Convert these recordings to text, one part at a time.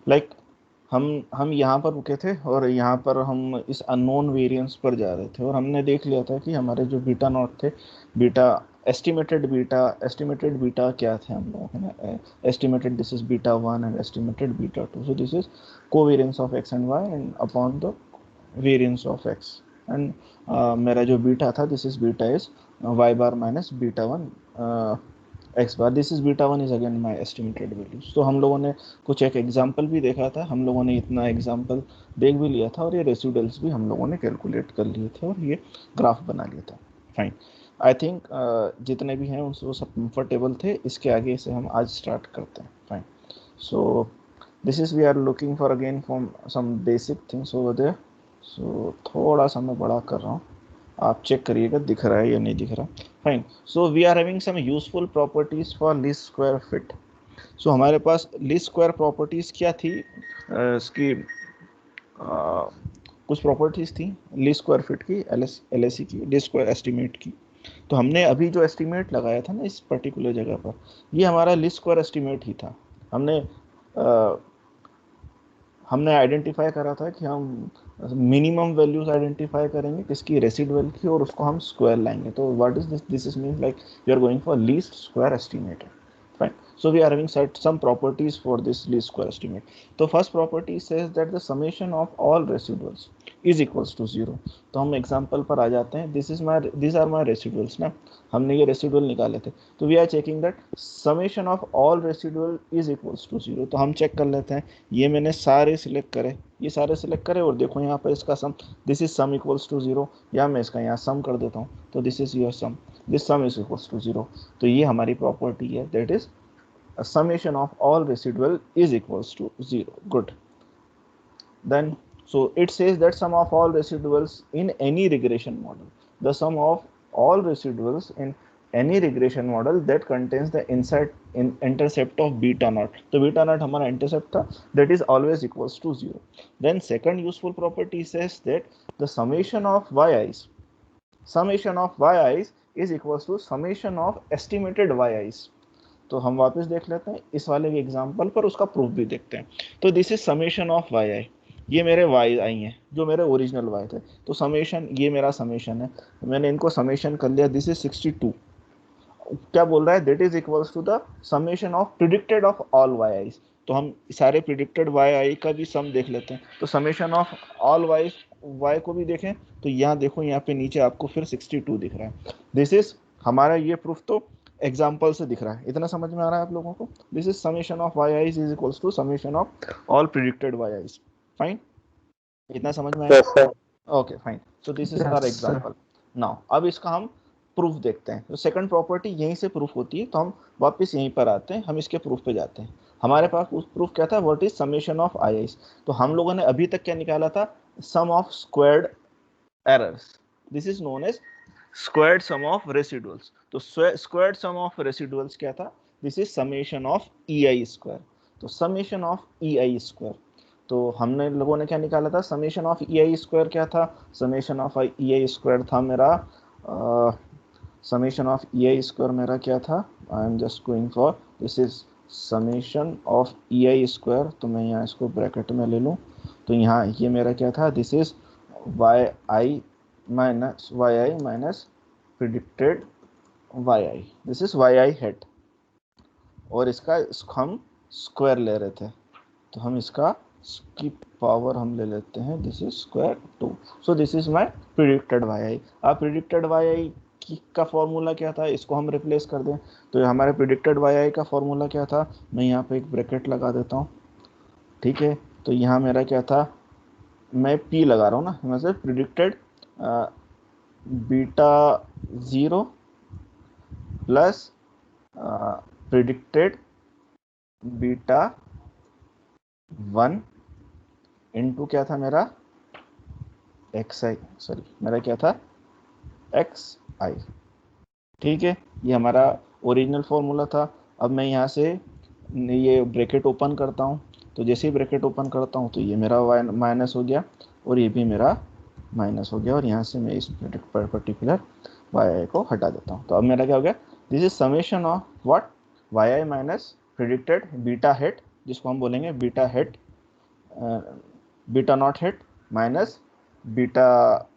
Like हम यहाँ पर रुके थे और यहाँ पर हम इस अननोन वेरिएंस पर जा रहे थे और हमने देख लिया था कि हमारे जो बीटा नॉट थे, बीटा एस्टिमेटेड बीटा क्या थे हम लोगों ने estimated, this is beta 1 and estimated beta 2, so this is covariance of x and y and upon the variance of x and मेरा जो बीटा था, this is beta is y bar minus beta 1 x bar, this is beta 1 is again my estimated values. तो हम लोगों ने कुछ एक example भी देखा था, हम लोगों ने इतना एग्जाम्पल देख भी लिया था और ये रेसिडुअल्स भी हम लोगों ने कैलकुलेट कर लिए थे और ये ग्राफ बना लिया था। फाइन, आई थिंक जितने भी हैं उनसे वो सब कंफर्टेबल थे। इसके आगे से हम आज स्टार्ट करते हैं। Fine, so this is we are looking for again from some basic things over there. So थोड़ा सा मैं बड़ा कर रहा हूँ, आप चेक करिएगा दिख रहा है या नहीं दिख रहा। Fine, so we are having some useful properties for least square fit. So हमारे पास लीस्ट स्क्वायर प्रॉपर्टीज क्या थी, इसकी कुछ प्रॉपर्टीज थी लीस्ट स्क्वायर फिट की, एलएससी की, लीस्ट स्क्वायर एस्टीमेट की। तो हमने अभी जो एस्टीमेट लगाया था ना इस पर्टिकुलर जगह पर, ये हमारा लीस्ट स्क्वायर एस्टीमेट ही था। हमने आइडेंटिफाई करा था कि हम मिनिमम वैल्यूज आइडेंटिफाई करेंगे किसकी, रेसिडुअल की, और उसको हम स्क्वायर लाएंगे। तो what is this is mean like you are going for least square estimate. Fine, so we are having set some properties for this least square estimate. तो first property says that the summation of all residuals is equals to 0. तो हम example पर आ जाते हैं। these are my residuals ना, हमने ये residual निकाले थे। तो we are checking that summation of all residual is equals to 0। तो हम चेक कर लेते हैं, ये मैंने सारे सिलेक्ट करे, ये सारे सिलेक्ट करे और देखो यहाँ पर इसका sum, this is sum equals to 0, या मैं इसका यहाँ सम कर देता हूँ। तो this is your sum, this sum is equals to 0। तो ये हमारी प्रॉपर्टी है, that is a summation of all residual is equals to 0. Good. Then, so it says that sum of all residuals in any regression model, the sum of all residuals in any regression model that contains the intercept of beta naught. तो beta naught हमारा intercept था, that is always equals to 0. Then second useful property says that the summation of yi's is equals to summation of estimated yi's. तो हम वापस देख लेते हैं इस वाले एग्जांपल पर, उसका प्रूफ भी देखते हैं। तो this is summation of Y I, ये मेरे वाई आई हैं जो मेरे ओरिजिनल वाई थे। तो समेशन, ये मेरा समेशन है, मैंने इनको समेशन कर लिया, दिस इज 62। क्या बोल रहा है, that is equals to the summation of predicted of all Y I. तो हम सारे प्रिडिक्टेड वाई आई का भी सम देख लेते हैं। तो समेशन ऑफ ऑल वाई को भी देखें, तो यहाँ देखो, यहाँ पे नीचे आपको फिर 62 दिख रहा है। दिस इज हमारा ये प्रूफ तो एग्जाम्पल से दिख रहा है। इतना समझ में आ रहा है आप लोगों को? This is summation of y i's is equals to summation of all predicted y i's. Fine, इतना समझ में आया? Okay fine, so this is our example. Now अब इसका हम प्रूफ देखते हैं। तो सेकंड प्रॉपर्टी यहीं से प्रूफ होती है, तो हम वापस यहीं पर आते हैं, हम इसके प्रूफ पे जाते हैं। हमारे पास उस प्रूफ क्या था, what is summation of I I's. तो हम लोगों ने अभी तक क्या निकाला था, sum of squared errors, this is known as squared sum of residuals. तो स्क्वायर्ड सम ऑफ रेसिडुअल्स क्या था, this is summation of E I square. तो summation of E I square, तो हमने लोगों ने क्या निकाला था, summation of E I square क्या था, summation of E I square था मेरा, summation of E I square मेरा क्या था, I am just going for, this is summation of E I square. तो मैं यहाँ इसको ब्रैकेट में ले लूँ, तो यहाँ ये मेरा क्या था, this is Y I minus predicted Y i, this is Y i hat, और इसका हम स्क्वायर ले रहे थे। तो हम इसकी पावर हम ले लेते हैं, this is square 2। So this is my predicted Y आई। अब प्रिडिक्टेड वाई आई का फॉर्मूला क्या था, इसको हम रिप्लेस कर दें। तो हमारे प्रिडिक्टेड वाई आई का फॉर्मूला क्या था, मैं यहाँ पे एक ब्रैकेट लगा देता हूँ, ठीक है। तो यहाँ मेरा क्या था, मैं पी लगा रहा हूँ ना, मतलब predicted beta 0 plus predicted beta 1 into क्या था मेरा, एक्स आई, सॉरी मेरा क्या था, एक्स आई, ठीक है। ये हमारा ओरिजिनल फॉर्मूला था। अब मैं यहाँ से ये ब्रैकेट ओपन करता हूँ, तो जैसे ही ब्रैकेट ओपन करता हूँ तो ये मेरा वाई माइनस हो गया और ये भी मेरा माइनस हो गया, और यहाँ से मैं इस पर्टिकुलर वाई आई को हटा देता हूँ। तो अब मेरा क्या हो गया, this is summation of what, Y I minus predicted beta hat, जिसको हम बोलेंगे beta hat beta naught hat minus beta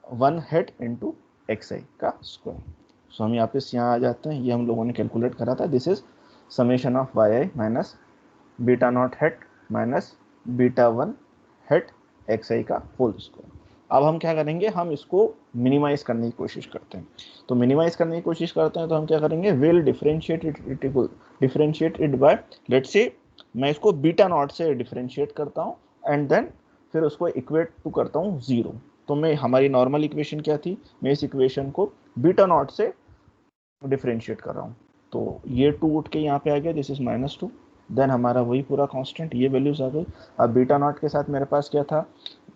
1 hat into x I का स्क्वायर। सो हम यहाँ आ जाते हैं, ये हम लोगों ने कैलकुलेट करा था। This is summation of Y I minus beta naught hat minus beta 1 hat X I का होल स्क्वायर। अब हम क्या करेंगे, हम इसको मिनिमाइज करने की कोशिश करते हैं। तो मिनिमाइज करने की कोशिश करते हैं तो हम क्या करेंगे, will differentiate it by, let's say मैं इसको बीटा नॉट से डिफरेंशिएट करता हूँ एंड देन फिर उसको इक्वेट टू करता हूँ 0। तो मैं, हमारी नॉर्मल इक्वेशन क्या थी, मैं इस इक्वेशन को बीटा नॉट से डिफरेंशिएट कर रहा हूँ। तो ये 2 उठ के यहाँ पे आ गया, दिस इज -2। देन हमारा वही पूरा कांस्टेंट, ये वैल्यूज आ गई। अब बीटा नॉट के साथ मेरे पास क्या था,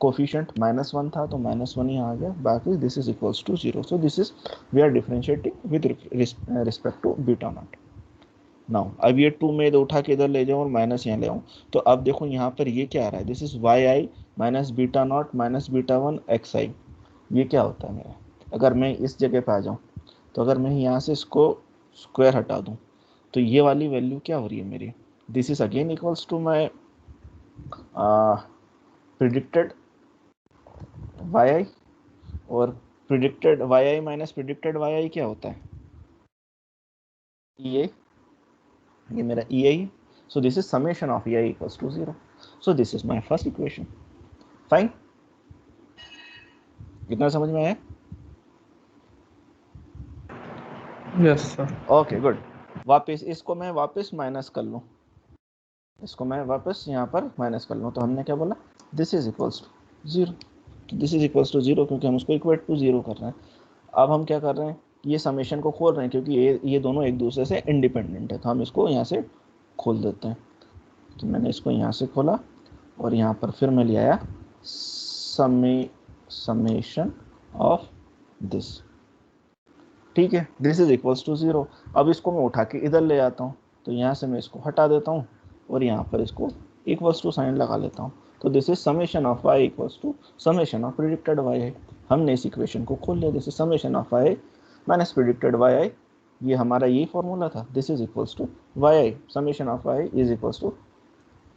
कोफिशिएंट -1 था, तो -1 यहाँ आ गया, बाकी this is equals to 0। So this is, we are differentiating with respect to beta naught. Now अब ये 2 में उठा के इधर ले जाऊँ और माइनस यहाँ ले आऊँ, तो अब देखो यहाँ पर ये क्या आ रहा है, this is Y I minus beta naught minus beta 1 X I. ये क्या होता है मेरा, अगर मैं इस जगह पे आ जाऊँ, तो अगर मैं यहाँ से इसको स्क्वायर हटा दूँ, तो ये वाली वैल्यू क्या हो रही है मेरी, this is again equals to my predicted Y I, और प्रिडिक्टेड वाई आई माइनस प्रिडिक्टेड वाई आई क्या होता है, ई आई, ये मेरा E I. So this is summation of E I equals to 0। So this is my first equation. Fine, कितना समझ में आया? Yes sir. Okay good. वापस इसको मैं वापस माइनस कर लूँ, इसको मैं वापस यहाँ पर माइनस कर लूँ, तो हमने क्या बोला, this is equals to 0। This is equals to 0 क्योंकि हम उसको इक्वेट टू 0 कर रहे हैं। अब हम क्या कर रहे हैं, ये समेशन को खोल रहे हैं क्योंकि ये दोनों एक दूसरे से इंडिपेंडेंट है, तो हम इसको यहाँ से खोल देते हैं। तो मैंने इसको यहाँ से खोला और यहाँ पर फिर मैं ले आया समेशन ऑफ दिस, ठीक है, दिस इज इक्वल्स टू 0। अब इसको मैं उठा के इधर ले आता हूँ, तो यहाँ से मैं इसको हटा देता हूँ और यहाँ पर इसको इक्वल्स टू साइन लगा लेता हूँ। तो this is summation of y equals to summation of predicted Y I. हमने इस इक्वेशन को खोल लिया, this is summation of y minus predicted Y I. ये हमारा यही फॉर्मूला था, this is equals to Y I, summation of y is equals to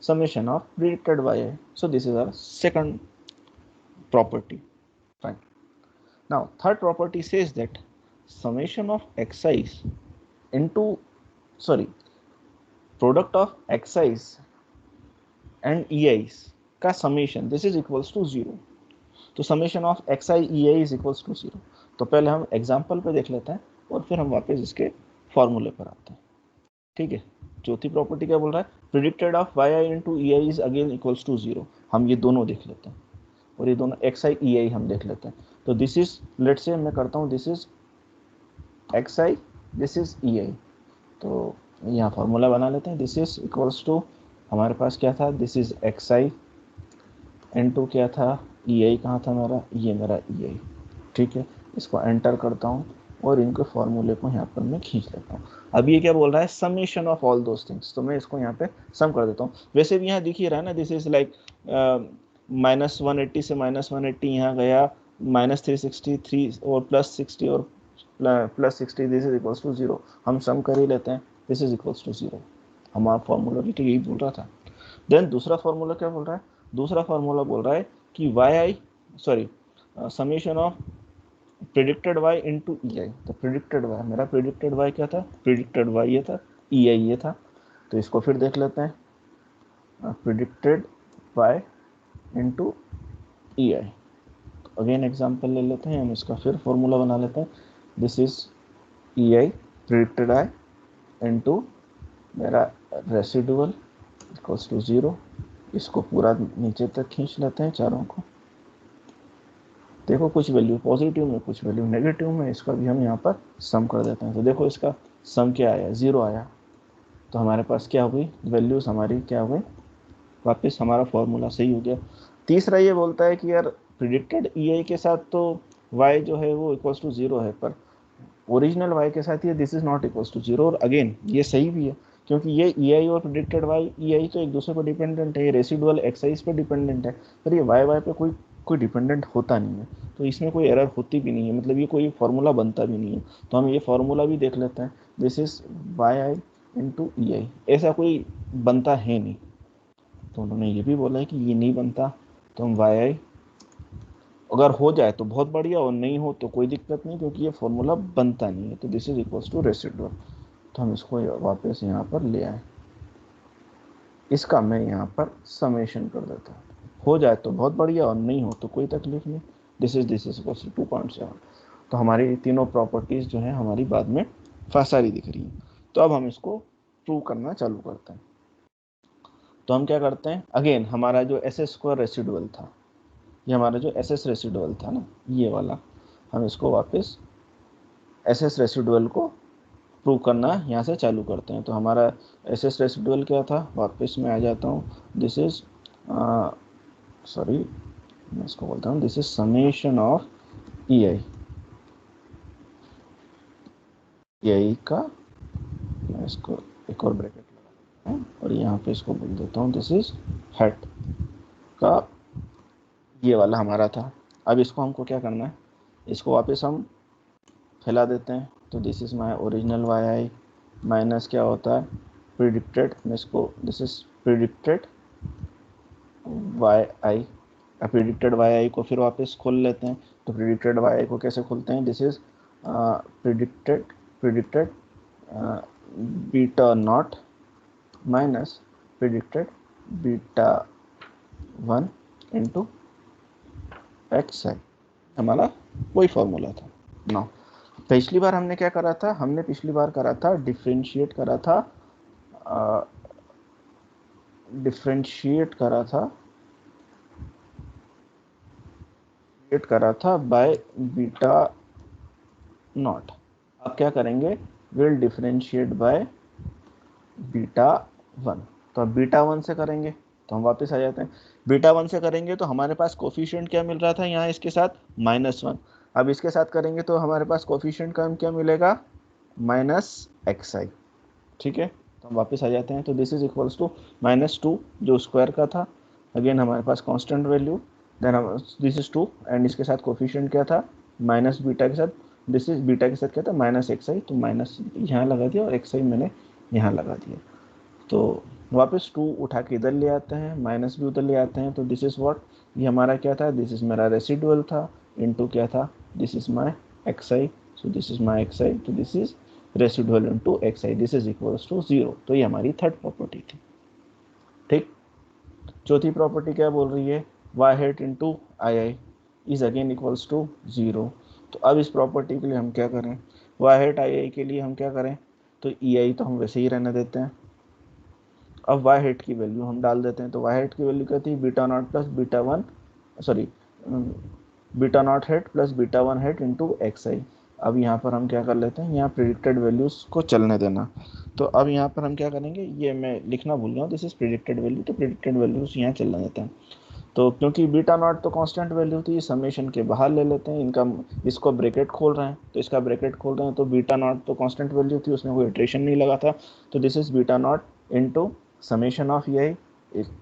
summation of predicted yi. So this is our second property. Fine. Now third property says that summation of xi's into, sorry, product of xi's and ei's का summation, this is equals to 0. तो summation of xi ei is equals to 0. तो पहले हम example पे देख लेते हैं और फिर हम वापस इसके फॉर्मूले पर आते हैं, ठीक है। चौथी प्रॉपर्टी क्या बोल रहा है, predicted of Y I into E i is again equals to 0। हम ये दोनों देख लेते हैं और ये दोनों एक्स आई ई आई हम देख लेते हैं। तो दिस इज, लेट से मैं करता हूँ, this is x I, this is E I. तो यहाँ फॉर्मूला बना लेते हैं, दिस इज इक्वल्स टू, हमारे पास क्या था, this is x i into क्या था, ई आई कहाँ था मेरा, ये मेरा ई आई, ठीक है। इसको एंटर करता हूँ और इनके फॉर्मूले को यहाँ पर मैं खींच लेता हूँ। अब ये क्या बोल रहा है, summation of all those things, तो मैं इसको यहाँ पे सम कर देता हूँ। वैसे भी यहाँ दिख ही रहा है ना, दिस इज लाइक -180 से -180 यहाँ गया, -363 और +60 और +60, दिस इज इक्वल्स टू 0। हम सम कर ही लेते हैं, दिस इज इक्वल्स टू 0। हमारा फॉर्मूला भी तो यही बोल रहा था। देन दूसरा फॉर्मूला क्या बोल रहा है, दूसरा फॉर्मूला बोल रहा है कि Y I, sorry, summation of predicted y into E I. तो प्रिडिक्टेड y, मेरा प्रिडिक्टेड y क्या था, प्रिडिक्टेड y ये था, ई आई ये था। तो इसको फिर देख लेते हैं, प्रिडिक्टेड y इंटू ई आई। अगेन एग्जाम्पल ले लेते हैं, हम इसका फिर फॉर्मूला बना लेते हैं, this is E I predicted I into मेरा रेसिडुअल इक्वल्स टू 0। इसको पूरा नीचे तक खींच लेते हैं चारों को। देखो कुछ वैल्यू पॉजिटिव में, कुछ वैल्यू नेगेटिव में, इसका भी हम यहाँ पर सम कर देते हैं। तो देखो इसका सम क्या आया, 0 आया। तो हमारे पास क्या हो गई, वैल्यूज हमारी क्या हो गई, वापस हमारा फॉर्मूला सही हो गया। तीसरा ये बोलता है कि यार प्रिडिक्टेड ई आई के साथ तो y जो है वो इक्वल्स टू 0 है, पर ओरिजिनल y के साथ ये this is not equals to 0। और अगेन ये सही भी है क्योंकि ये ई आई और प्रिडिक्टेड y, ई आई तो एक दूसरे पर डिपेंडेंट है, ये रेसिडुअल एक्साइज पर डिपेंडेंट है, पर ये y पे कोई डिपेंडेंट होता नहीं है। तो इसमें कोई एरर होती भी नहीं है, मतलब ये कोई फार्मूला बनता भी नहीं है। तो हम ये फार्मूला भी देख लेते हैं, this is Y I into E I, ऐसा कोई बनता है नहीं। तो उन्होंने ये भी बोला है कि ये नहीं बनता, तो हम वाई आई अगर हो जाए तो बहुत बढ़िया और नहीं हो तो कोई दिक्कत नहीं, क्योंकि ये फॉर्मूला बनता नहीं है। तो this is equals to residual. तो हम इसको वापस यहाँ पर ले आए, इसका मैं यहाँ पर समेशन कर देता हूँ, हो जाए तो बहुत बढ़िया और नहीं हो तो कोई तकलीफ नहीं। This is equals to 2.7। तो हमारी तीनों प्रॉपर्टीज जो है हमारी बाद में सारी दिख रही हैं। तो अब हम इसको प्रूव करना चालू करते हैं। तो हम क्या करते हैं, अगेन हमारा जो एस स्क्वायर रेसिडुअल था, ये हमारा जो एस एस रेसिडुअल था ना, ये वाला, हम इसको वापस एस एस रेसिडुअल को प्रूव करना यहाँ से चालू करते हैं। तो हमारा एस एस रेसिडुअल क्या था, वापस मैं आ जाता हूँ, दिस इज सॉरी मैं इसको बोलता हूँ, दिस इज समेशन ऑफ ई आई का, मैं इसको एक और ब्रैकेट लगा हूँ और यहाँ पे इसको बोल देता हूँ दिस इज हेड का, ये वाला हमारा था। अब इसको हमको क्या करना है, इसको वापस हम फैला देते हैं। तो this is my original Y I minus क्या होता है प्रिडिक्टेड, मैं इसको this is predicted Y I, predicted Y I को फिर वापस खोल लेते हैं। तो प्रिडिक्टेड वाई आई को कैसे खोलते हैं, this is predicted beta naught minus predicted beta 1 into x I, हमारा वही फॉर्मूला था। नाउ पिछली बार हमने क्या करा था, हमने पिछली बार करा था डिफरेंशिएट करा था, बाय बीटा नॉट। अब क्या करेंगे, विल डिफरेंशिएट बाय बीटा 1। तो अब बीटा 1 से करेंगे तो हम वापस आ जाते हैं, बीटा 1 से करेंगे तो हमारे पास कोफिशिएंट क्या मिल रहा था यहाँ इसके साथ -1। अब इसके साथ करेंगे तो हमारे पास कोफिशिएंट का क्या मिलेगा -xi, ठीक है। तो हम वापस आ जाते हैं। तो दिस इज इक्वल्स टू -2 जो स्क्वायर का था, अगेन हमारे पास constant value, then this is 2 and इसके साथ कोफिशिएंट क्या था माइनस बीटा के साथ, दिस इज बीटा के साथ क्या था -xi, तो माइनस यहाँ लगा दिया और xi मैंने यहाँ लगा दिया। तो वापस 2 उठा के इधर ले आते हैं, माइनस भी उधर ले आते हैं। तो दिस इज व्हाट, ये हमारा क्या था, दिस इज मेरा रेसिडुअल था, इनटू क्या था, this is my xi, so this is my xi, तो this is residual into xi, this is equals to 0। तो ये हमारी थर्ड प्रॉपर्टी थी, ठीक। चौथी प्रॉपर्टी क्या बोल रही है, y hat into i is again equals to 0। तो अब इस प्रॉपर्टी के लिए हम क्या करें, y हेट आई के लिए हम क्या करें, तो ei तो हम वैसे ही रहने देते हैं। अब y हेट की वैल्यू हम डाल देते हैं। तो y हेट की वैल्यू क्या थी, beta naught plus beta 1, sorry beta naught hate plus beta 1 hate into xi। अब यहाँ पर हम क्या कर लेते हैं, यहाँ प्रिडिक्टेड वैल्यूज को चलने देना। तो अब यहाँ पर हम क्या करेंगे, ये मैं लिखना भूल गया हूँ, दिस इज प्रिडिक्टेड वैल्यू, तो प्रिडिक्टेड वैल्यूज यहाँ चलने देते हैं। तो क्योंकि बीटा नॉट तो कांस्टेंट वैल्यू थी, समेशन के बाहर ले लेते हैं, इनका इसको ब्रैकेट खोल रहे हैं तो इसका ब्रैकेट खोल रहे हैं, तो बीटा नॉट तो कांस्टेंट वैल्यू थी, उसमें कोई इटरेशन नहीं लगा था। तो this is beta naught into summation of E i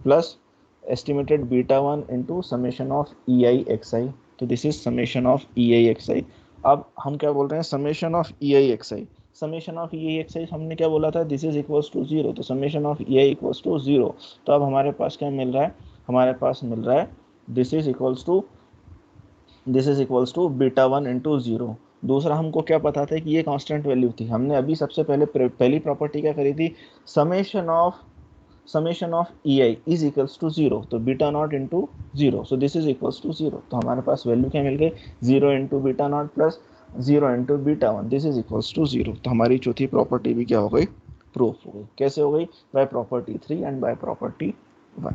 plus estimated beta 1 into summation of E i x i. तो this is summation of E i x i. अब हम क्या बोल रहे हैं, summation of E i x i, summation of E i x i हमने क्या बोला था, दिस इज इक्वल्स टू 0, तो summation of E I equals to 0। तो अब हमारे पास क्या मिल रहा है, हमारे पास मिल रहा है this is equals to beta 1 into 0। दूसरा हमको क्या पता था कि ये कांस्टेंट वैल्यू थी, हमने अभी सबसे पहली प्रॉपर्टी क्या करी थी, summation of E i is equals to 0, तो beta naught into 0, so this is equals to 0। तो हमारे पास वैल्यू क्या मिल गई, 0 into beta naught plus 0 into beta 1, this is equals to 0। तो हमारी चौथी प्रॉपर्टी भी क्या हो गई, प्रूफ हो गई। कैसे हो गई, by property 3 and by property 1,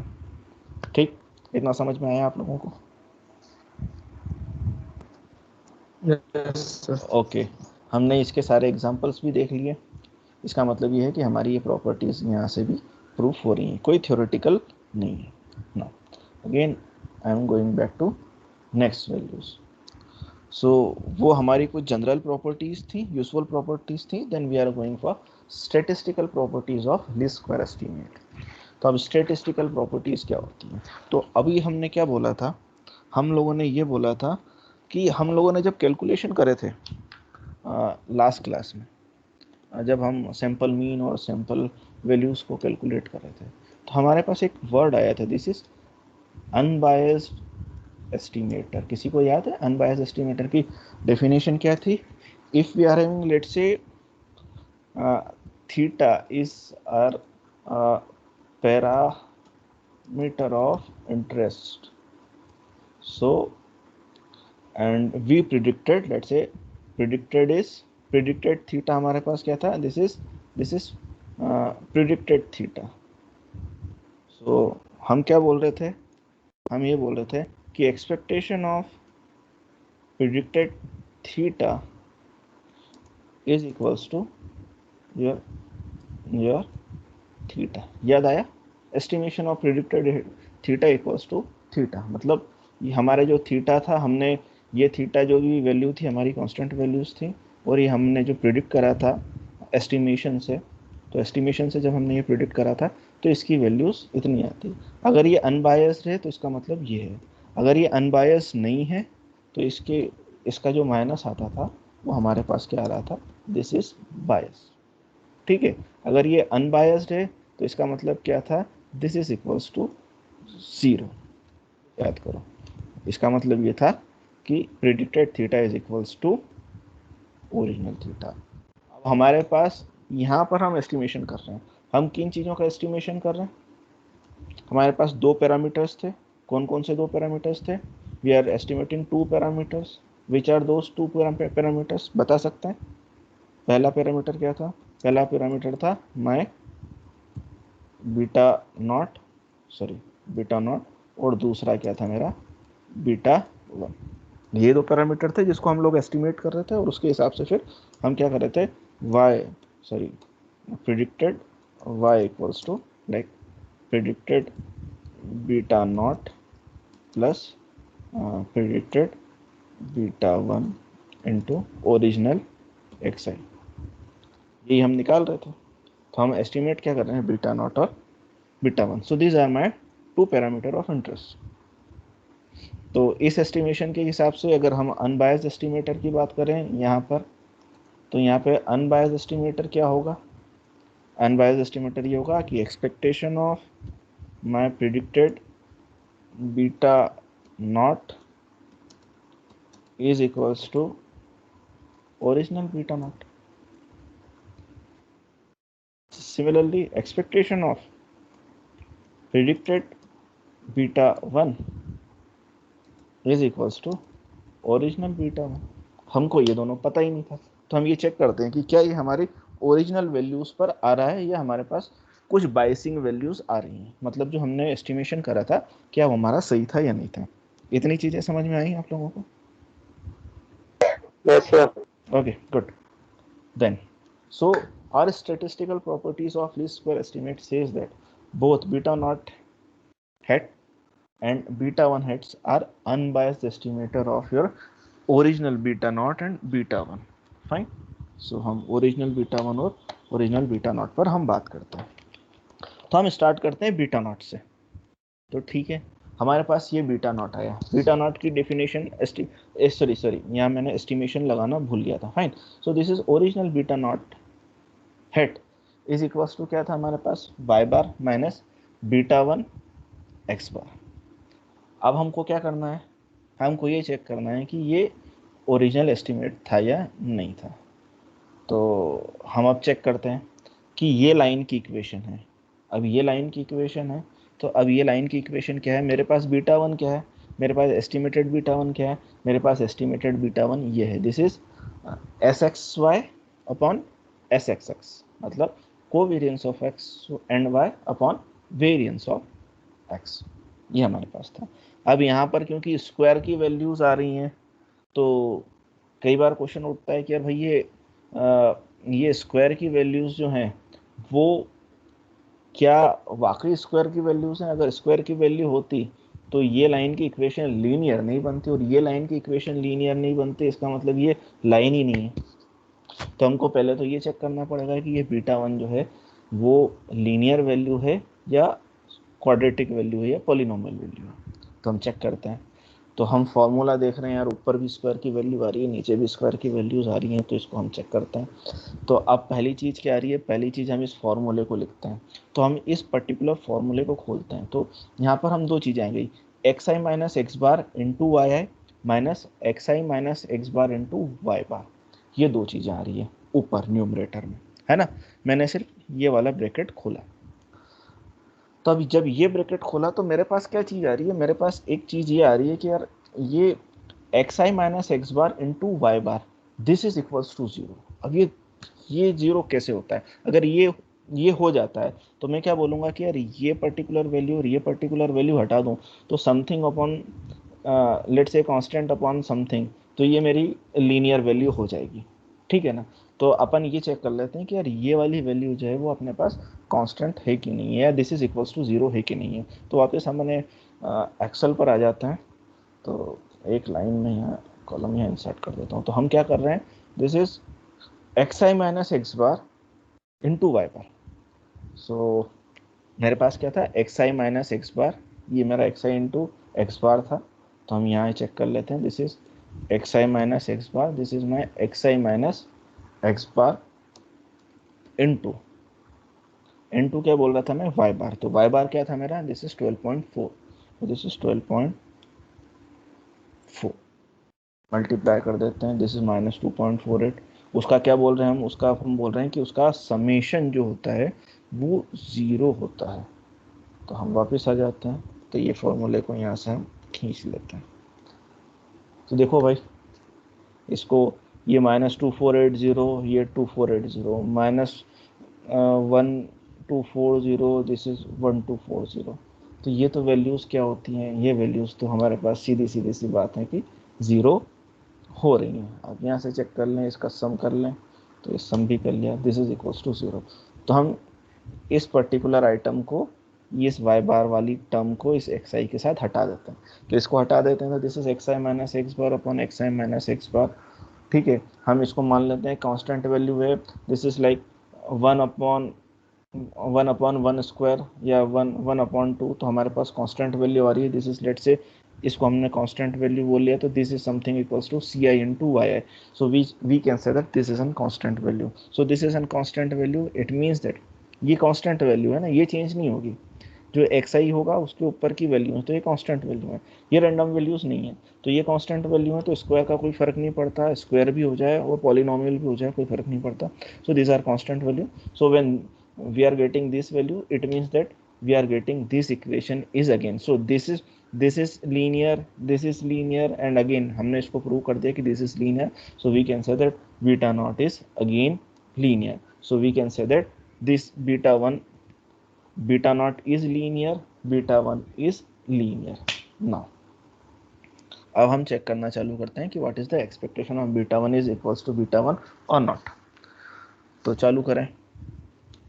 ठीक। इतना समझ में आया आप लोगों को, यस सर। ओके। हमने इसके सारे एग्जांपल्स भी देख लिए, इसका मतलब ये है कि हमारी ये प्रॉपर्टीज यहाँ से भी प्रूफ हो रही हैं, कोई थ्योरेटिकल नहीं है। Now again I am going back to next values. So वो हमारी कुछ जनरल प्रॉपर्टीज थी, यूजुअल प्रॉपर्टीज थी, then we are going for statistical properties of least square estimate. तो अब स्टैटिस्टिकल प्रॉपर्टीज क्या होती हैं, तो अभी हमने क्या बोला था, हम लोगों ने ये बोला था कि हम लोगों ने जब कैलकुलेशन करे थे लास्ट क्लास में, जब हम सैंपल मीन और सैंपल वैल्यूज़ को कैलकुलेट कर रहे थे, तो हमारे पास एक वर्ड आया था, दिस इज अनबायस्ड एस्टिमेटर। किसी को याद है अनबायस्ड एस्टिमेटर की डेफिनेशन क्या थी? If we are having let's say theta is our parameter of interest, so and we predicted, let's say predicted theta हमारे पास क्या था, this is predicted theta। so हम क्या बोल रहे थे? हम ये बोल रहे थे कि expectation of predicted theta is equals to your theta. याद आया? Estimation of predicted theta equals to theta, मतलब ये हमारे जो थीटा था, हमने ये थीटा जो भी वैल्यू थी हमारी कांस्टेंट वैल्यूज थी, और ये हमने जो प्रिडिक्ट करा था एस्टिमेशन से, तो एस्टिमेशन से जब हमने ये प्रिडिक्ट करा था तो इसकी वैल्यूज इतनी आती। अगर ये अनबायस्ड है तो इसका मतलब ये है, अगर ये अनबायस्ड नहीं है तो इसका जो माइनस आता था वो हमारे पास क्या आ रहा था, दिस इज बायस। ठीक है, अगर ये अनबायस्ड है तो इसका मतलब क्या था, दिस इज इक्वल्स टू 0। याद करो, इसका मतलब ये था कि predicted theta is equals to original theta. अब हमारे पास यहाँ पर हम एस्टिमेशन कर रहे हैं, हम किन चीज़ों का एस्टिमेशन कर रहे हैं? हमारे पास दो पैरामीटर्स थे। कौन कौन से दो पैरामीटर्स थे? We are estimating two parameters. Which are those two parameters, बता सकते हैं? पहला पैरामीटर क्या था? पहला पैरामीटर था माय बीटा नॉट, और दूसरा क्या था मेरा, बीटा 1। ये दो पैरामीटर थे जिसको हम लोग एस्टिमेट कर रहे थे, और उसके हिसाब से फिर हम क्या कर रहे थे, predicted y equals to like predicted beta naught plus predicted beta 1 into original xi, यही हम निकाल रहे थे। तो हम एस्टिमेट क्या कर रहे हैं, बीटा नॉट और beta 1। So these are my two parameter of interest. तो इस एस्टिमेशन के हिसाब से अगर हम अनबायस्ड एस्टिमेटर की बात करें यहाँ पर, तो यहाँ पे अनबायस्ड एस्टिमेटर क्या होगा? अनबायस्ड एस्टिमेटर ये होगा कि expectation of my predicted beta naught is equals to original beta naught. Similarly, expectation of predicted beta 1 is equals to original beta 1। हमको ये दोनों पता ही नहीं था, तो हम ये चेक करते हैं कि क्या ये हमारी ओरिजिनल वैल्यूज पर आ रहा है या हमारे पास कुछ बाइसिंग वैल्यूज आ रही हैं, मतलब जो हमने एस्टिमेशन करा था क्या वो हमारा सही था या नहीं था। इतनी चीजें समझ में आई आप लोगों को? Yes, sir. Okay, good. Then, so our statistical properties of least square estimate says that both beta naught hat and beta 1 hats are unbiased estimator of your original beta naught and beta 1. Fine. So हम original beta 1 और original beta naught पर हम बात करते हैं। तो हम start करते हैं बीटा नॉट से। तो ठीक है, हमारे पास ये बीटा नॉट आया। बीटा नॉट की डेफिनेशन सॉरी यहाँ मैंने एस्टिमेशन लगाना भूल गया था। Fine, so this is original beta naught hat is equals to क्या था हमारे पास, y bar minus beta 1 x bar. अब हमको क्या करना है, हमको ये चेक करना है कि ये ओरिजिनल एस्टिमेट था या नहीं था। तो हम अब चेक करते हैं कि ये लाइन की इक्वेशन है। अब ये लाइन की इक्वेशन है, तो अब ये लाइन की इक्वेशन क्या है, मेरे पास बीटा 1 क्या है, मेरे पास एस्टिमेटेड बीटा 1 क्या है, मेरे पास एस्टिमेटेड बीटा 1 ये है, this is s x y upon s x x, मतलब covariance of x and y upon variance of x, ये हमारे पास था। अब यहाँ पर क्योंकि स्क्वायर की वैल्यूज आ रही हैं, तो कई बार क्वेश्चन उठता है कि यार भाई ये स्क्वायर की वैल्यूज जो हैं वो क्या वाकई स्क्वायर की वैल्यूज हैं? अगर स्क्वायर की वैल्यू होती तो ये लाइन की इक्वेशन लीनियर नहीं बनती, और ये लाइन की इक्वेशन लीनियर नहीं बनती, इसका मतलब ये लाइन ही नहीं है। तो हमको पहले तो ये चेक करना पड़ेगा कि ये बीटा 1 जो है वो लीनियर वैल्यू है या क्वाड्रेटिक वैल्यू है या पॉलिनोमियल वैल्यू है। तो हम चेक करते हैं। तो हम फॉर्मूला देख रहे हैं यार, ऊपर भी स्क्वायर की वैल्यू आ रही है, नीचे भी स्क्वायर की वैल्यूज आ रही हैं, तो इसको हम चेक करते हैं। तो अब पहली चीज़ क्या आ रही है, पहली चीज़ हम इस फॉर्मूले को लिखते हैं। तो हम इस पर्टिकुलर फॉर्मूले को खोलते हैं, तो यहाँ पर हम दो चीज़ें आ गई, x i minus x bar into y I minus x i minus x bar into y बार, ये दो चीज़ें आ रही है ऊपर न्यूमरेटर में, है ना। मैंने सिर्फ ये वाला ब्रैकेट खोला। तो अब जब ये ब्रैकेट खोला तो मेरे पास क्या चीज़ आ रही है, मेरे पास एक चीज़ ये आ रही है कि यार ये x i minus x bar into y bar this is equals to zero. अब ये जीरो कैसे होता है, अगर ये हो जाता है तो मैं क्या बोलूँगा कि यार ये पर्टिकुलर वैल्यू और ये पर्टिकुलर वैल्यू हटा दूँ तो something upon let's say constant upon something, तो ये मेरी लीनियर वैल्यू हो जाएगी, ठीक है ना। तो अपन ये चेक कर लेते हैं कि यार ये वाली वैल्यू जो है वो अपने पास कांस्टेंट है कि नहीं है, या this is equals to zero है कि नहीं है। तो वापस हमने एक्सेल पर आ जाते हैं, तो एक लाइन में यहाँ कॉलम यहाँ इंसर्ट कर देता हूँ। तो हम क्या कर रहे हैं, this is x i minus x bar into y bar. So मेरे पास क्या था, x i minus x bar, ये मेरा x i into x bar था। तो हम यहाँ चेक कर लेते हैं, this is x i minus x bar, this is my x i minus x bar into into क्या बोल रहा था मैं, वाई बार। तो वाई बार क्या था मेरा, this is 12.4, this is 12.4 multiply कर देते हैं, दिस इज माइनस 2.48। उसका क्या बोल रहे हैं हम बोल रहे हैं कि उसका समेशन जो होता है वो ज़ीरो होता है। तो हम वापस आ जाते हैं, तो ये फॉर्मूले को यहाँ से हम खींच लेते हैं। तो देखो भाई, इसको ये -2480, ये 2480 -1240, दिस इज 1240। तो ये तो वैल्यूज़ क्या होती हैं, ये वैल्यूज़ तो हमारे पास सीधी सीधी सी बात है कि ज़ीरो हो रही हैं। आप यहाँ से चेक कर लें, इसका सम कर लें, तो इस सम भी कर लिया, this is equals to zero. तो हम इस पर्टिकुलर आइटम को, ये इस वाई बार वाली टर्म को इस एक्स आई के साथ हटा देते हैं। तो इसको हटा देते हैं, तो this is x i minus x bar upon x i minus x bar, ठीक है। हम इसको मान लेते हैं कांस्टेंट वैल्यू है, दिस इज लाइक 1/1 स्क्वायर या 1/2। तो हमारे पास कांस्टेंट वैल्यू आ रही है, दिस इज लेट से इसको हमने कांस्टेंट वैल्यू बोल लिया, तो this is something equals to c i into y i. So we can say that this is an constant value. So this is an constant value, it means that ये constant value है ना, ये change नहीं होगी। जो x आई होगा उसके ऊपर की वैल्यू है, तो ये कांस्टेंट वैल्यू है, ये रैंडम वैल्यूज़ नहीं है। तो ये कांस्टेंट वैल्यू है, तो स्क्वायर का कोई फर्क नहीं पड़ता, स्क्वायर भी हो जाए और पॉलिनोमियल भी हो जाए, कोई फर्क नहीं पड़ता। So these are constant value. So when we are getting this value, it means that we are getting this equation is again, so this is linear and again हमने इसको प्रूव कर दिया कि this is linear. So we can say that beta naught is again linear. So we can say that this beta naught is linear, beta 1 is linear. now अब हम check करना चालू करते हैं कि what is the expectation of beta 1 is equals to beta 1 और not. तो चालू करें,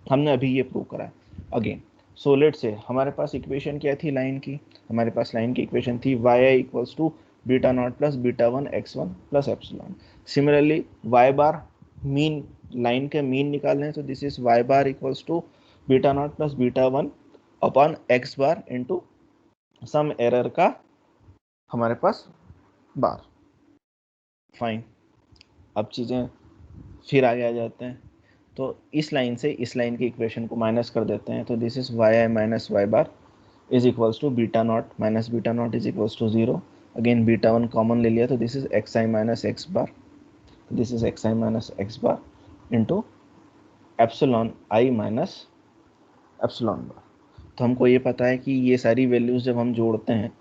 हमने अभी ये प्रूव करा अगेन। सो लेट्स से हमारे पास इक्वेशन क्या थी लाइन की, हमारे पास लाइन की इक्वेशन थी y i equals to beta naught plus beta 1 x1 plus epsilon. Similarly y bar mean, line के मीन निकालने हैं, तो this is y bar equals to beta naught plus beta 1 upon x bar into sum error का हमारे पास बार। Fine, अब चीज़ें फिर आगे आ जाते हैं। तो इस लाइन से इस लाइन की इक्वेशन को माइनस कर देते हैं, तो this is Y I minus y bar is equals to beta naught minus beta naught is equals to zero. Again beta 1 common ले लिया, तो this is x i minus x bar, this is x i minus x bar into epsilon i minus epsilon bar. तो हमको ये पता है कि ये सारी वैल्यूज़ जब हम जोड़ते हैं,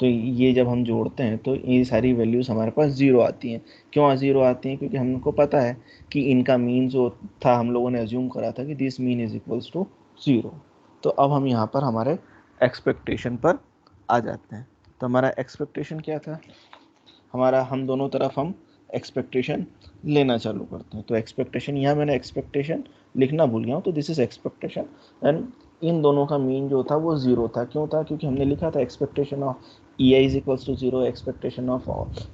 तो ये जब हम जोड़ते हैं तो ये सारी वैल्यूज़ हमारे पास ज़ीरो आती हैं। क्यों ज़ीरो आती हैं, क्योंकि हमको पता है कि इनका मीन जो था, हम लोगों ने अज्यूम करा था कि this mean is equals to zero. तो अब हम यहाँ पर हमारे एक्सपेक्टेशन पर आ जाते हैं। तो हमारा एक्सपेक्टेशन क्या था, हमारा हम दोनों तरफ हम एक्सपेक्टेशन लेना चालू करते हैं। तो एक्सपेक्टेशन, यहाँ मैंने एक्सपेक्टेशन लिखना भूल गया हूँ, तो this is expectation and in दोनों का मीन जो था वो ज़ीरो था। क्यों था, क्योंकि हमने लिखा था expectation of E i is equals to zero, expectation of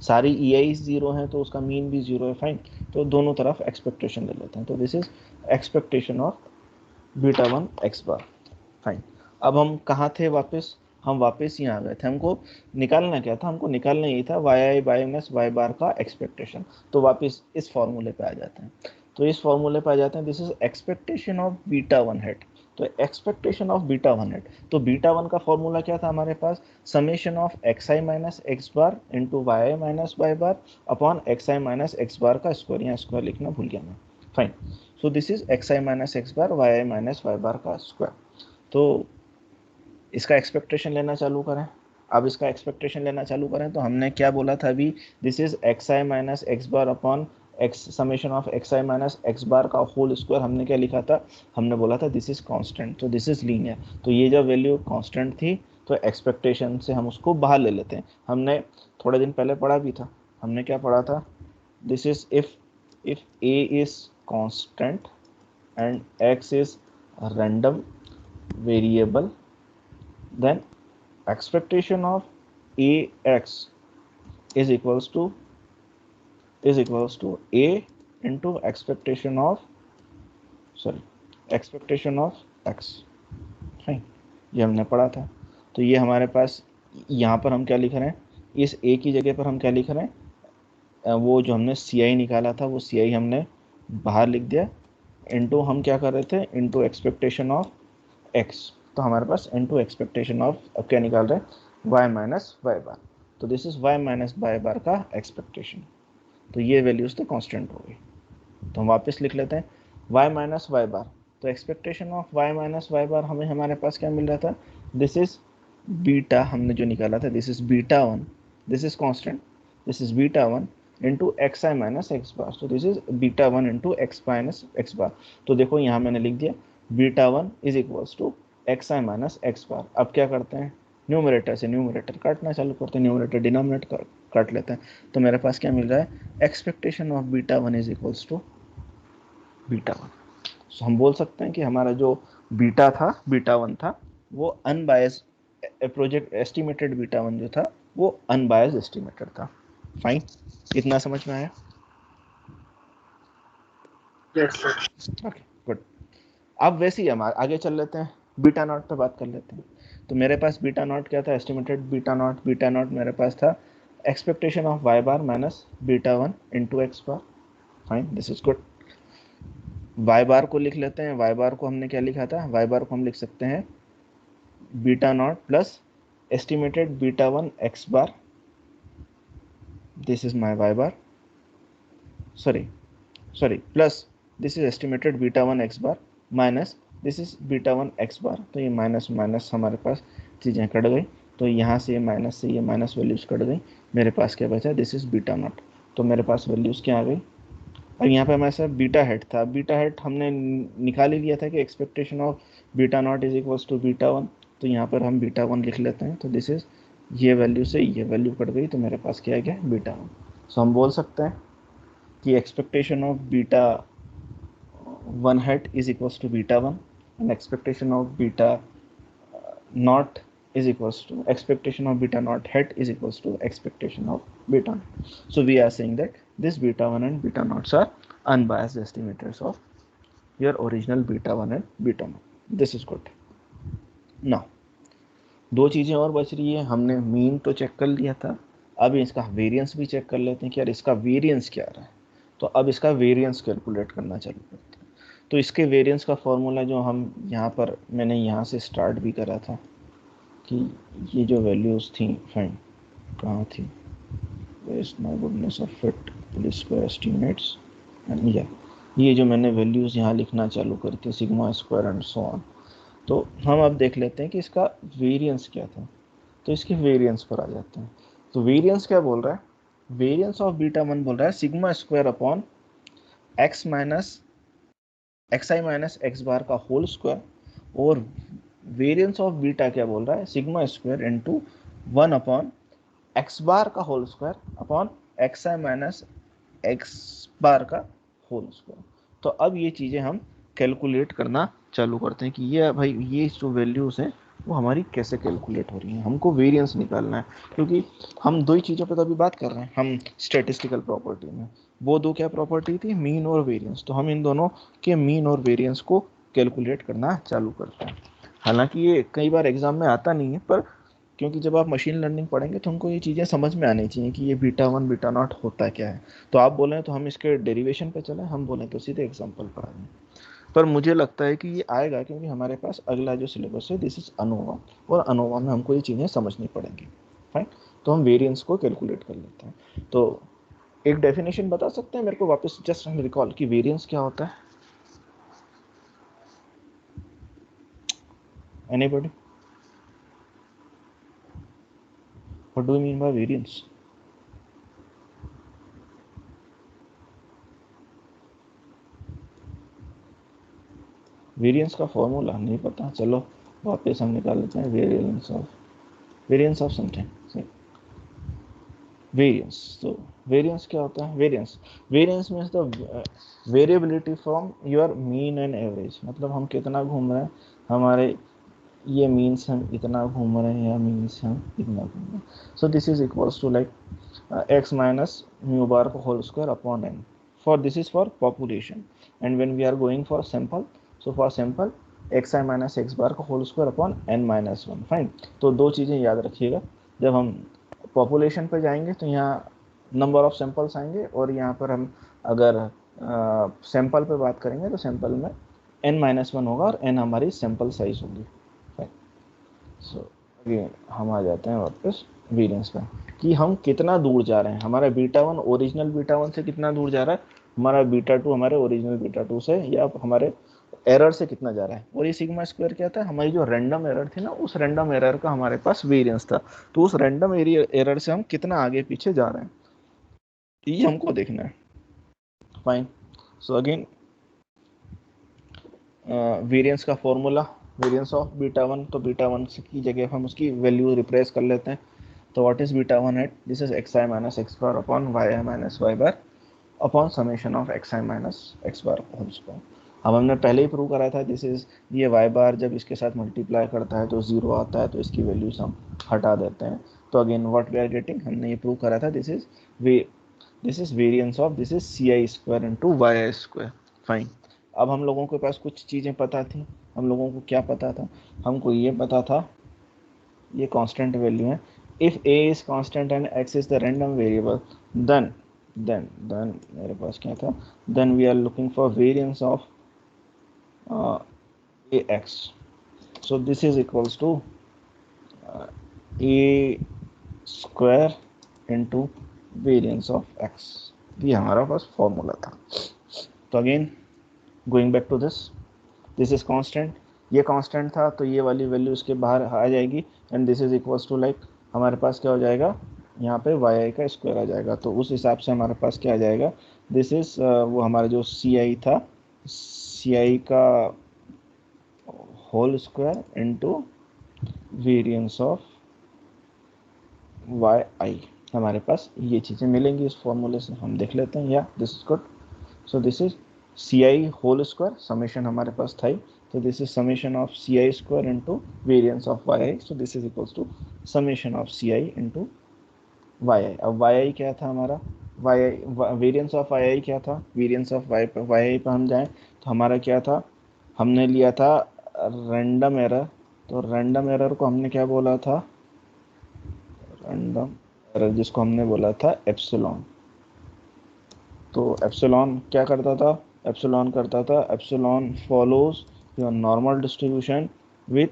सारी ई आई ज़ीरो हैं तो उसका मीन भी ज़ीरो है। फाइन, तो दोनों तरफ एक्सपेक्टेशन ले लेते हैं। तो this is expectation of beta 1 x bar. Fine, अब हम कहाँ थे वापस, हम वापस यहाँ आ गए थे। हमको निकालना क्या था, हमको निकालना ये था y i by minus y bar का एक्सपेक्टेशन। तो वापस इस फॉर्मूले पे आ जाते हैं। तो इस फॉर्मूले पे आ जाते हैं, this is expectation of beta one head. तो expectation of beta one head, तो बीटा वन का फॉर्मूला क्या था हमारे पास, summation of x i minus x bar into y I minus y bar upon x i minus x bar का square. यहाँ square लिखना भूल गया मैं, fine. So this is x i minus x bar y I minus y bar का square. तो इसका expectation लेना चालू करें। अब इसका एक्सपेक्टेशन लेना चालू करें तो हमने क्या बोला था अभी, this is x i minus x bar upon x summation of x i minus x bar का होल स्क्वायर। हमने क्या लिखा था, हमने बोला था दिस इज कांस्टेंट, तो दिस इज लीनियर। तो ये जब वैल्यू कांस्टेंट थी तो एक्सपेक्टेशन से हम उसको बाहर ले लेते हैं। हमने थोड़े दिन पहले पढ़ा भी था, हमने क्या पढ़ा था, this is if A is constant and x is random variable, then expectation of ax is equals to a into expectation of x। Fine, ये हमने पढ़ा था। तो ये हमारे पास यहाँ पर हम क्या लिख रहे हैं, इस a की जगह पर हम क्या लिख रहे हैं, वो जो हमने ci निकाला था वो ci हमने बाहर लिख दिया, इनटू हम क्या कर रहे थे, इनटू एक्सपेक्टेशन ऑफ x। तो हमारे पास इनटू एक्सपेक्टेशन ऑफ, अब क्या निकाल रहे हैं, y माइनस वाई बार। तो this is y minus y bar का एक्सपेक्टेशन। तो ये वैल्यूज तो कांस्टेंट हो गई। तो हम वापस लिख लेते हैं y माइनस वाई बार। तो expectation of y minus y bar हमें हमारे पास क्या मिल रहा था, दिस इज बीटा, हमने जो निकाला था this is beta one, this is constant, this is beta one into x i minus x bar. तो this is beta one into x minus x bar. तो देखो यहाँ मैंने लिख दिया beta one is equals to x i minus x bar. अब क्या करते हैं, न्यूमरेटर से न्यूमरेटर काटना चालू करते हैं, न्यूमरेटर डिनोमिनेटर काट लेते हैं। तो मेरे पास क्या मिल रहा है, expectation of beta one is equals to beta one. So हम बोल सकते हैं कि हमारा जो बीटा था, बीटा वन था, वो unbiased project estimated beta one जो था वो अनबायस एस्टिमेटेड था। फाइन, इतना समझ में आया? Yes sir. Okay good. अब वैसे ही हम आगे चल लेते हैं, बीटा नॉट पे बात कर लेते हैं। तो मेरे पास बीटा नॉट क्या था, एस्टिमेटेड बीटा नॉट मेरे पास था expectation of y bar minus beta one into x bar. Fine, this is good. Y bar को लिख लेते हैं, वाई बार को हमने क्या लिखा था, वाई बार को हम लिख सकते हैं beta naught plus estimated beta one x bar, this is my y bar, sorry plus this is estimated beta one x bar minus this is beta one x bar. तो ये minus minus हमारे पास चीज़ें cut गई, तो यहाँ से ये minus values cut गई, मेरे पास क्या बचा, दिस इज बीटा नॉट। तो मेरे पास वैल्यूज क्या आ गई, और यहाँ पे हमारे साथ बीटा हेड था, बीटा हेड हमने निकाल ही लिया था कि expectation of beta naught is equals to beta one. तो यहाँ पर हम बीटा वन लिख लेते हैं। तो दिस इज, ये वैल्यू से ये वैल्यू कट गई, तो मेरे पास क्या आ गया, बीटा वन। सो हम बोल सकते हैं कि expectation of beta one hat is equals to beta one and expectation of beta naught is equals to expectation of beta naught head is equals to expectation of beta naught. So we are saying that this beta 1 and beta naughts are unbiased estimators of your original beta 1 and beta naught. This is good. Now दो चीज़ें और बच रही है, हमने mean तो check कर लिया था, अब इसका वेरिएंस भी चेक कर लेते हैं कि यार इसका वेरिएंस क्या रहा है। तो अब इसका वेरिएंस कैलकुलेट करना चालू करते हैं। तो इसके वेरिएंस का फॉर्मूला जो हम यहाँ पर, मैंने यहाँ से स्टार्ट भी करा था कि ये जो वैल्यूज़ थी, फाइन कहाँ थी, गुडनेस ऑफ फिट पुलिस को एस्टिमेट्स एंड ये जो मैंने वैल्यूज़ यहाँ लिखना चालू करी थी, sigma square and so on. तो हम अब देख लेते हैं कि इसका वेरिएंस क्या था। तो इसके वेरिएंस पर आ जाते हैं। तो वेरिएंस क्या बोल रहा है, वेरिएंस ऑफ बीटा वन बोल रहा है sigma square upon x minus x i minus x bar का होल स्क्वायर, और वेरिएंस ऑफ बीटा क्या बोल रहा है, sigma square into one upon x bar का whole square upon x i minus x bar का होल स्क्वायर। तो अब ये चीज़ें हम कैलकुलेट करना चालू करते हैं कि ये भाई ये जो वैल्यूज़ हैं वो हमारी कैसे कैलकुलेट हो रही हैं। हमको वेरिएंस निकालना है, क्योंकि हम दो ही चीज़ों पे तो अभी बात कर रहे हैं हम स्टैटिस्टिकल प्रॉपर्टी में। वो दो क्या प्रॉपर्टी थी, मीन और वेरिएंस। तो हम इन दोनों के मीन और वेरिएंस को कैलकुलेट करना चालू करते हैं। हालांकि ये कई बार एग्जाम में आता नहीं है, पर क्योंकि जब आप मशीन लर्निंग पढ़ेंगे तो हमको ये चीज़ें समझ में आनी चाहिए कि ये बीटा वन बीटा नॉट होता क्या है। तो आप बोलें तो हम इसके डेरिवेशन पे चलें, हम बोलें तो सीधे एग्जांपल पढ़ा दें। पर मुझे लगता है कि ये आएगा क्योंकि हमारे पास अगला जो सिलेबस है दिस इज अनोवा, और अनोवा में हमको ये चीज़ें समझनी पड़ेंगी। फाइन, तो हम वेरिएंस को कैलकुलेट कर लेते हैं। तो एक डेफिनेशन बता सकते हैं मेरे को वापस, जस्ट हम रिकॉल कि वेरिएंस क्या होता है? Anybody, what do you mean by variance? Variance का फॉर्मूला नहीं पता, चलो वापस हम निकाल लेते हैं। Variance of something, variance. तो वेरिएंस क्या होता है? Variance means the variability from your mean and average, मतलब हम कितना घूम रहे हैं, हमारे ये मीन्स हम इतना घूम रहे हैं या मीन्स हम इतना घूम रहे हैं। So this is equals to like x minus mu bar का whole square upon n, for this is for population, and when we are going for sample, so for sample xi minus x bar का whole square upon n minus one. Fine, तो दो चीज़ें याद रखिएगा, जब हम population पर जाएंगे तो यहाँ नंबर ऑफ सैंपल्स आएंगे, और यहाँ पर हम अगर सैंपल पे बात करेंगे तो सैंपल में n माइनस वन होगा और n हमारी सैंपल साइज होगी। सो अगेन हम आ जाते हैं वापस वेरिएंस पे कि हम कितना दूर जा रहे हैं, हमारा beta one original beta one से कितना दूर जा रहा है, हमारा बीटा टू हमारे ओरिजिनल बीटा टू से या हमारे एरर से कितना जा रहा है। और ये सिग्मा स्क्वायर क्या था? हमारी जो रैंडम एरर थी ना, उस रैंडम एरर का हमारे पास वेरिएंस था। तो उस रैंडम एरर से हम कितना आगे पीछे जा रहे हैं, ये हमको देखना है। फाइन, सो अगेन वेरिएंस का formula, variance of beta one, तो बीटा वन की जगह हम उसकी वैल्यू रिप्लेस कर लेते हैं। तो what is beta one at? This is x i minus x bar upon y I minus y bar upon summation of x i minus x bar whole square. अब हमने पहले ही प्रूव करा था, दिस इज ये y bar जब इसके साथ मल्टीप्लाई करता है तो जीरो आता है, तो इसकी वैल्यूज हम हटा देते हैं। तो again what we are getting, हमने ये प्रूव करा था, this is variance of this is c i square into y i square. Fine, अब हम लोगों के पास कुछ चीज़ें पता थी। हम लोगों को क्या पता था? हमको ये पता था ये कांस्टेंट वैल्यू है। If a is constant and x is the random variable, then मेरे पास क्या था? then we are looking for variance of ax, so this is equals to a square into variance of x, ये हमारा पास formula था। तो again going back to this is constant, ये constant था तो ये वाली वैल्यू इसके बाहर आ जाएगी, and this is equals to like हमारे पास क्या हो जाएगा, यहाँ पे वाई आई का स्क्वायर आ जाएगा। तो उस हिसाब से हमारे पास क्या आ जाएगा, दिस इज वो हमारा जो सी आई था, सी आई का whole square into variance of Y i, हमारे पास ये चीज़ें मिलेंगी इस फॉर्मूले से। हम देख लेते हैं, या this is good. So this is c i whole square, summation हमारे पास था ही, तो this is summation of c i square into variance of Y i, so this is equals to summation of c i into y आई। अब y आई क्या था हमारा, y i variance of Y आई क्या था, वेरिएंस ऑफ वाई आई पर हम जाएँ तो हमारा क्या था, हमने लिया था रैंडम एरर। तो रैंडम एरर को हमने क्या बोला था, रैंडम एरर जिसको हमने बोला था एप्सिलॉन। तो एप्सिलॉन क्या करता था, epsilon follows your normal distribution with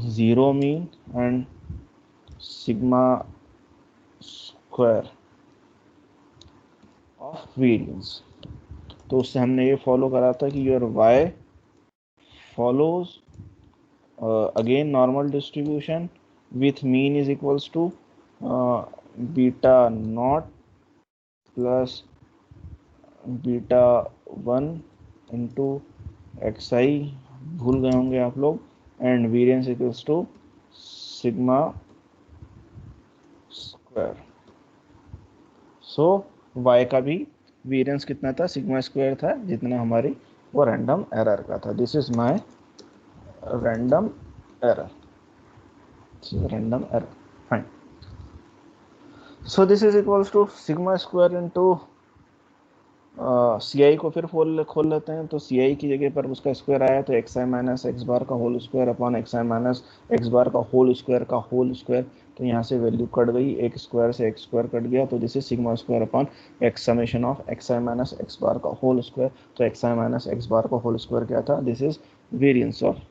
zero mean and sigma square of variance. तो उससे हमने ये फॉलो करा था कि your y follows again normal distribution with mean is equals to beta naught plus beta one into x i, भूल गए होंगे आप लोग, and variance equals to sigma square. So y का भी वेरिएंस कितना था, सिग्मा स्क्वायर था, जितना हमारी वो रैंडम एरर का था। This is my random error, fine. So this is equals to sigma square into c i को फिर खोल लेते हैं, तो सी आई की जगह पर उसका स्क्वायर आया तो x i minus x bar का whole square upon x i minus x bar का होल स्क्वायर। तो यहाँ से वैल्यू कट गई, एक स्क्वायर से एक स्क्वायर कट गया, तो this is sigma square upon x summation of x i minus x bar का होल स्क्वायर। तो x i minus x bar का होल स्क्वायर क्या था, this is variance of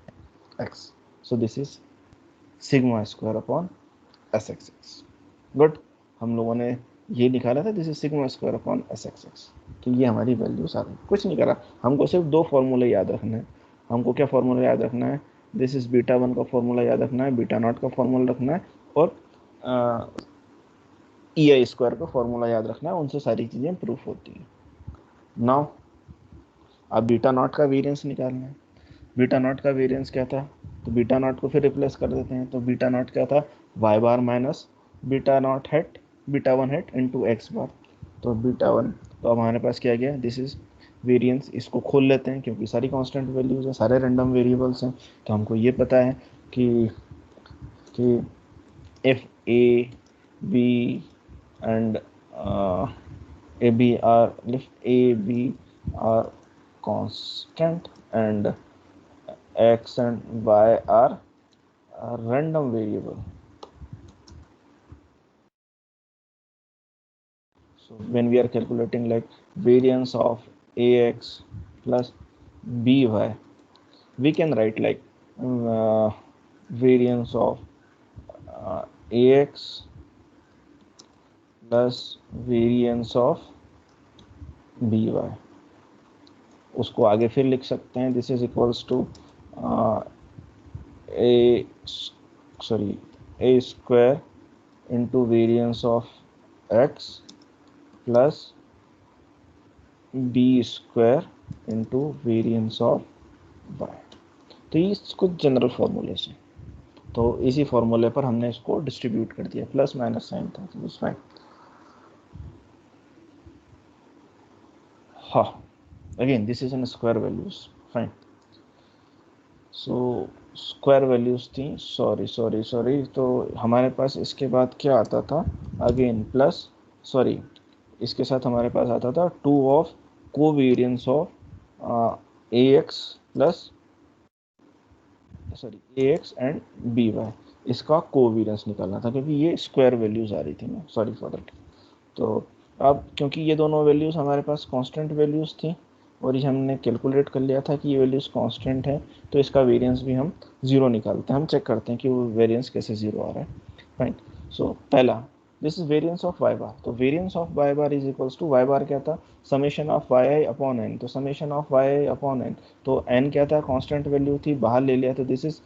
x. So this is sigma square upon s x x. Good, हम लोगों ने ये निकाला था, this is sigma square upon s x x. तो ये हमारी वैल्यूज आ गई, कुछ नहीं करा, हमको सिर्फ दो फॉर्मूले याद रखना है। हमको क्या फॉर्मूला याद रखना है, दिस इज बीटा वन का फॉर्मूला याद रखना है, बीटा नॉट का फॉर्मूला रखना है, और ई आई स्क्वायर का फॉर्मूला याद रखना है, उनसे सारी चीज़ें प्रूफ होती हैं। नाउ अब बीटा नॉट का वेरिएंस निकालना है। बीटा नॉट का वेरिएंस क्या था, तो बीटा नॉट को फिर रिप्लेस कर देते हैं। तो बीटा नॉट क्या था, y bar minus beta naught hat beta one hat into x bar. तो बीटा वन, तो अब हमारे पास क्या गया, दिस इज वेरिएंस। इसको खोल लेते हैं क्योंकि सारी कांस्टेंट वैल्यूज हैं, सारे रैंडम वेरिएबल्स हैं। तो हमको ये पता है कि if a b and a b are if a b are constant and x and y are a random variable. So when we are calculating like variance of ax plus by, we can write like variance of ax plus variance of by। उसको आगे फिर लिख सकते हैं, this is equals to a square into variance of x plus b square into variance of y. तो ये कुछ general फॉर्मूले हैं, तो इसी फॉर्मूले पर हमने इसको डिस्ट्रीब्यूट कर दिया, प्लस माइनस साइन था, तो फाइन। हाँ, again this is N square values, fine. So square values थी, सॉरी, तो हमारे पास इसके बाद क्या आता था, अगेन प्लस, सॉरी, इसके साथ हमारे पास आता था two of covariance of a x plus a x and b y. इसका कोवेरियंस निकालना था क्योंकि ये स्क्वायर वैल्यूज आ रही थी ना, सॉरी फॉर दैट। तो अब क्योंकि ये दोनों वैल्यूज़ हमारे पास कांस्टेंट वैल्यूज़ थी और ये हमने कैलकुलेट कर लिया था कि ये वैल्यूज़ कांस्टेंट है, तो इसका वेरिएंस भी हम ज़ीरो निकालते हैं। हम चेक करते हैं कि वो वेरिएंस कैसे ज़ीरो आ रहा है, फाइन। सो पहला, this is variance of y bar. तो variance of y bar is equals to, y bar क्या था, summation of Y i upon n. तो summation of Y i upon n, तो n क्या था, कांस्टेंट वैल्यू थी, बाहर ले लिया, तो this is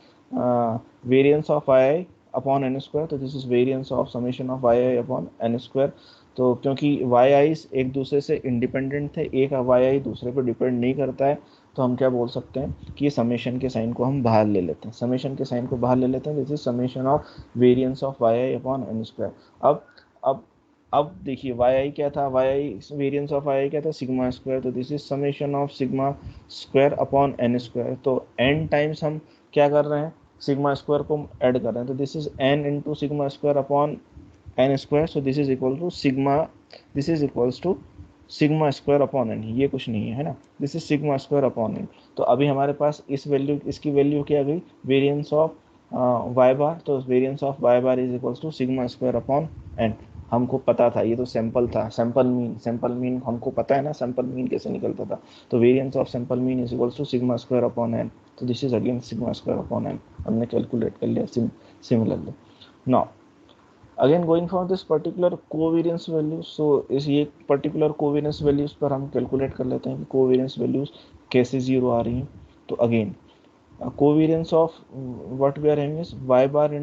variance of Y i upon n square. तो this is variance of summation of Y i upon n square. तो क्योंकि वाई आईज एक दूसरे से इंडिपेंडेंट थे, एक वाई आई दूसरे पर डिपेंड नहीं करता है, तो हम क्या बोल सकते हैं कि समेशन के साइन को हम बाहर ले लेते हैं, समेशन के साइन को बाहर ले लेते हैं। This is summation of variance of Y i upon n square. अब अब अब देखिए वाई आई क्या था, y i variance of Y आई क्या था, सिग्मा स्क्वायर। तो this is summation of sigma square upon n square. तो एन टाइम्स हम क्या कर रहे हैं, सिग्मा स्क्वायर को ऐड कर रहे हैं, तो this is n into sigma square upon n square. So this is equal to sigma, this is equals to sigma square upon n, ये कुछ नहीं है ना, this is sigma square upon n. तो अभी हमारे पास इस वैल्यू, इसकी वैल्यू क्या गई, वेरिएंस ऑफ वाई बार। तो variance of y bar is equals to sigma square upon n. हमको पता था, ये तो सैंपल था, सैंपल मीन हमको पता है ना, सैंपल मीन कैसे निकलता था। तो variance of sample mean is equals to sigma square upon n. तो this is again sigma square upon n, हमने कैलकुलेट कर लिया similarly. Now again going for this particular covariance value, so इस ये पर्टिकुलर कोवेरियंस वैल्यूज पर हम calculate कर लेते हैं कि कोवेरियंस वैल्यूज कैसे जीरो आ रही हैं। तो again covariance of what we are having is y bar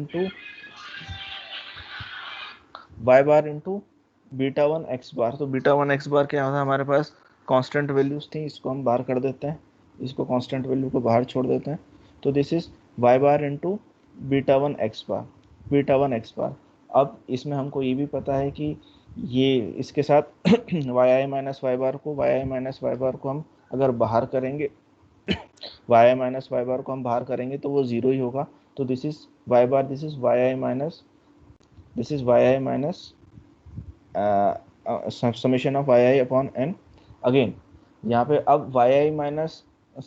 into beta one x bar. तो बीटा वन एक्स बार क्या होता है, हमारे पास कांस्टेंट वैल्यूज थी, इसको हम बाहर कर देते हैं, इसको कांस्टेंट वैल्यू को बाहर छोड़ देते हैं। तो this is y bar into beta one x bar, beta one x bar. अब इसमें हमको ये भी पता है कि ये इसके साथ वाई आई माइनस वाई बार को, वाई आई माइनस वाई बार को हम अगर बाहर करेंगे वाई आई माइनस वाई बार को हम बाहर करेंगे तो वो ज़ीरो ही होगा। तो this is y bar, this is Y I minus, this is Y I minus summation of yi upon n, again यहाँ पे अब yi minus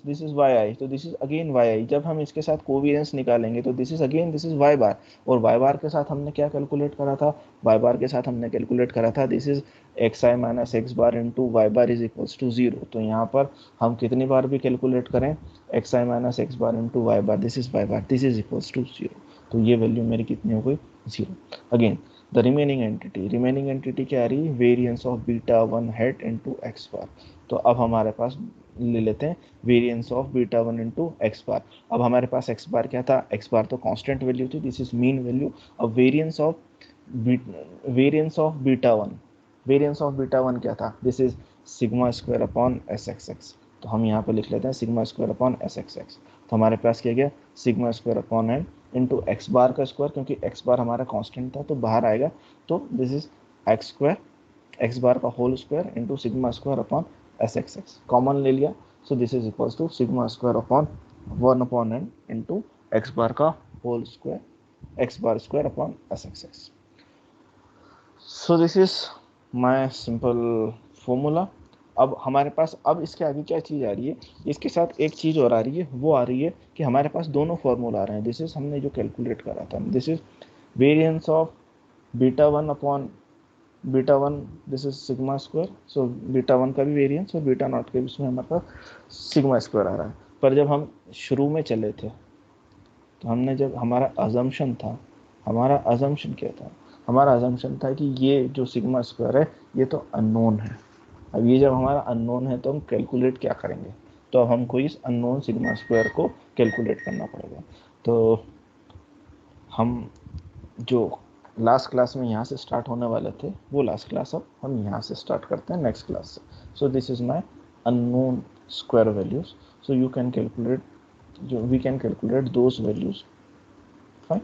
this is yi, तो दिस इज अगेन yi। जब हम इसके साथ कोवेरियंस निकालेंगे तो this is again this is y bar, और y बार के साथ हमने क्या कैलकुलेट करा था, y बार के साथ हमने कैलकुलेट करा था this is xi minus x bar into y bar is equals to 0। तो यहाँ पर हम कितनी बार भी कैलकुलेट करें xi minus x bar into y bar, this is y bar, this is equals to 0। तो ये वैल्यू मेरी कितनी हो गई, 0। अगेन द रिमेनिंग एंटिटी क्या आ रही है, variance of beta one head into x bar. तो अब हमारे पास ले लेते हैं variance of beta one into x bar. अब हमारे पास एक्स बार क्या था, एक्स बार तो कांस्टेंट वैल्यू थी, दिस इज मीन वैल्यू। अब वेरिएंस ऑफ बीटा वन क्या था, this is sigma square upon s x x. तो हम यहाँ पे लिख लेते हैं sigma square upon s x x. तो हमारे पास क्या गया, sigma square upon n into x bar का स्क्वायर, क्योंकि एक्स बार हमारा कांस्टेंट था तो बाहर आएगा, तो this is x square x bar का whole square into sigma square upon s x x, common ले लिया। So this is equals to sigma square upon 1 upon n into x bar का whole square x bar square upon s x x. So this is my simple formula. अब हमारे पास अब इसके आगे क्या चीज़ आ रही है, इसके साथ एक चीज़ और आ रही है, वो आ रही है कि हमारे पास दोनों फॉर्मूला आ रहे हैं। दिस इज हमने जो कैलकुलेट करा था, this is variance of beta one upon beta one, this is sigma square. So beta one का भी वेरिएंस और बीटा नॉट के बीच में हमारे पास सिग्मा स्क्वायर आ रहा है। पर जब हम शुरू में चले थे तो हमने जब हमारा अजम्पशन था, हमारा अजम्पशन क्या था, हमारा अजम्पशन था कि ये जो सिग्मा स्क्वायर है ये तो अननोन है। अब ये जब हमारा अननोन है तो हम कैलकुलेट क्या करेंगे, तो अब हमको इस अननोन सिग्मा स्क्वायर को कैलकुलेट करना पड़ेगा। तो हम जो लास्ट क्लास में यहाँ से स्टार्ट होने वाले थे वो लास्ट क्लास अब हम यहाँ से स्टार्ट करते हैं नेक्स्ट क्लास से। So this is my unknown square values, so you can calculate, जो we can calculate those values, fine.